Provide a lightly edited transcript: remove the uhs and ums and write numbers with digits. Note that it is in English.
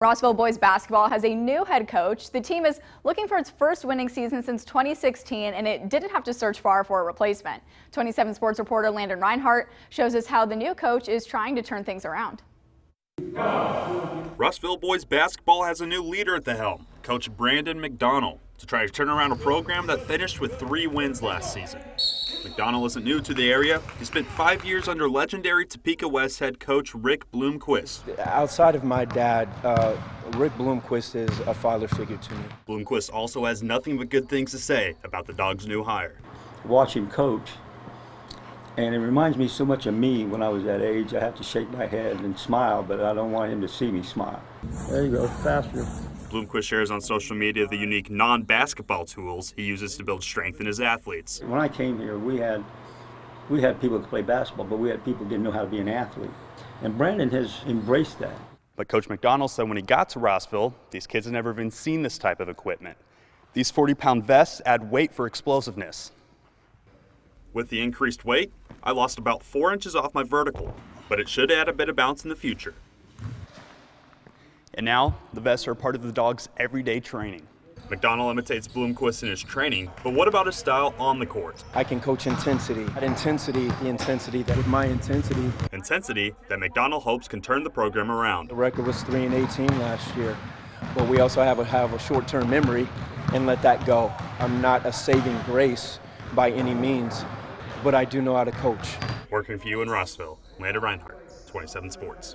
Rossville boys basketball has a new head coach. The team is looking for its first winning season since 2016, and it didn't have to search far for a replacement. 27 Sports reporter Landon Reinhardt shows us how the new coach is trying to turn things around. Rossville boys basketball has a new leader at the helm, Coach Brandon McDonnell, to try to turn around a program that finished with 3 wins last season. McDonnell isn't new to the area. He spent 5 years under legendary Topeka West head coach Rick Bloomquist. Outside of my dad, Rick Bloomquist is a father figure to me. Bloomquist also has nothing but good things to say about the Dogs' new hire. Watch him coach, and it reminds me so much of me when I was that age. I have to shake my head and smile, but I don't want him to see me smile. There you go, faster. Bloomquist shares on social media the unique non-basketball tools he uses to build strength in his athletes. When I came here, we had people that play basketball, but we had people that didn't know how to be an athlete. And Brandon has embraced that. But Coach McDonnell said when he got to Rossville, these kids had never even seen this type of equipment. These 40-pound vests add weight for explosiveness. With the increased weight, I lost about 4 inches off my vertical, but it should add a bit of bounce in the future. And now, the vests are part of the Dogs' everyday training. McDonnell imitates Bloomquist in his training, but what about his style on the court? I can coach intensity. The intensity that with my intensity. Intensity that McDonnell hopes can turn the program around. The record was 3-18 last year, but we also have a short-term memory and let that go. I'm not a saving grace by any means, but I do know how to coach. Working for you in Rossville, Landon Reinhardt, 27 Sports.